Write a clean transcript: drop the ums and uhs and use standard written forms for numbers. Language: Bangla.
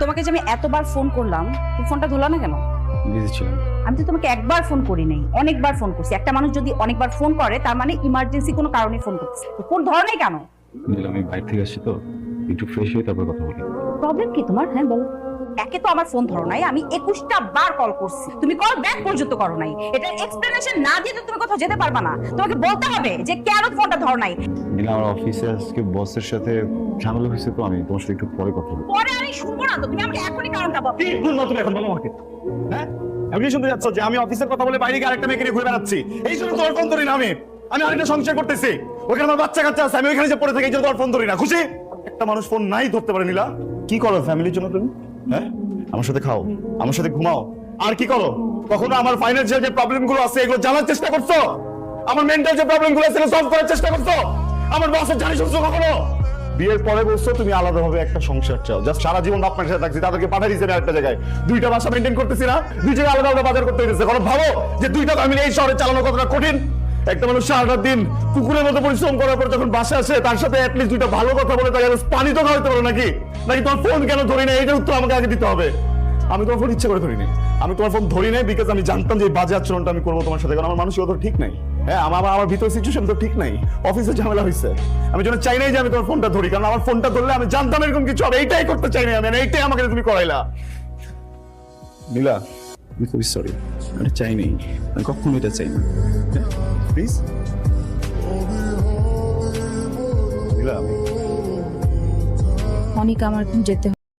তোমাকে যে আমি এতবার ফোন করলাম, তুমি ফোনটা ধরলা না কেন? বিজি ছিলাম। আমি তো তোমাকে একবার ফোন করি নাই, অনেকবার ফোন করছি। একটা মানুষ যদি অনেকবার ফোন করে তার মানে ইমার্জেন্সি কোনো কারণে ফোন করছে। তো ফোন ধরো নাই কেন? নীলা, আমি বাইরে থেকে আসছি তো, একটু ফ্রেশ হয়ে তারপর কথা বলি। প্রবলেম কি তোমার? হ্যাঁ বলো। একে তো আমার ফোন ধরো নাই, আমি 21টা বার কল করছি, তুমি কল ব্যাক পর্যন্ত করো নাই। এটা এক্সপ্লেনেশন না দিয়ে তো তুমি কোথাও যেতে পারবা না। তোমাকে বলতে হবে যে কেন ফোনটা ধরো নাই। নীলা, আমার অফিসে আজকে বসের সাথে ঝামেলা হয়েছে, তো আমি তোমার সাথে একটু পরে কথা বলবো। পরে আমি শুনবো না তো, তুমি আমাকে এখনই কারণটা বলো। কি বলবো তুমি এখন বলো আমাকে? হ্যাঁ, এমনি শুনতে যাচ্ছ যে আমি অফিসের কথা বলে বাইরে গিয়ে আরেকটা মেয়েকে নিয়ে ঘুরে বেড়াচ্ছি, এই জন্য তোমার ফোন ধরি না। আমি আরেকটা সংসার করতেছি, ওখানে আমার বাচ্চা কাচ্চা আছে, আমি ওইখানে যে পড়ে থাকি, এই জন্য তোমার ফোন ধরি না। খুশি? একটা মানুষ ফোন নাই ধরতে পারে। নীলা, কি করো ফ্যামিলির জন্য তুমি? হ্যাঁ, আমার সাথে খাও, আমার সাথে ঘুমাও, আর কি করো? কখনো আমার ফাইন্যান্সিয়াল যে প্রবলেম গুলো আছে এগুলো জানার চেষ্টা করছো? আমার মেন্টাল যে প্রবলেম গুলো আছে সলভ করার চেষ্টা করছো? আমার বসের জানি শুনছো কখনো? বিয়ের পরে বলছো তুমি আলাদাভাবে একটা সংসার চাও, জাস্ট সারা জীবন বাপ মায়ের সাথে থাকছি, তাদেরকে পাঠিয়ে দিয়েছে আরেকটা জায়গায়, দুইটা বাসা মেনটেন করতেছি না, দুই জায়গায় আলাদা আলাদা বাজার করতে হইতেছে। কারণ ভাবো যে দুইটা ফ্যামিলি এই শহরে চালানো কতটা কঠিন। একটা মানুষ সারাটা দিন কুকুরের মতো পরিশ্রম করার পর যখন বাসা আসে, তার সাথে অ্যাটলিস্ট দুইটা ভালো কথা বলে তাকে পানি তো খাওয়াতে পারো নাকি? নাকি তোমার ফোন কেন ধরি না, এইটার উত্তর আমাকে আগে দিতে হবে। আমি তোমার ফোন ইচ্ছে করে ধরি নাই, আমি তোমার ফোন ধরি নাই বিকজ আমি জানতাম যে এই বাজে আচরণটা আমি করবো তোমার সাথে, কারণ আমার মানসিকতা ঠিক নাই। হ্যাঁ, আমার ভিতর সিচুয়েশন তো ঠিক নাই, অফিসে ঝামেলা হয়েছে, আমি জন্য চাই নাই যে আমি তোমার ফোনটা ধরি, কারণ আমার ফোনটা ধরলে আমি জানতাম এরকম কিছু হবে। এইটাই করতে চাই নাই আমি, এইটাই আমাকে তুমি করাইলা। নীলা, আমি খুবই সরি, আমি চাই নাই, আমি কখনো এটা চাই না, প্লিজ। নীলা, অনিক আমার যেতে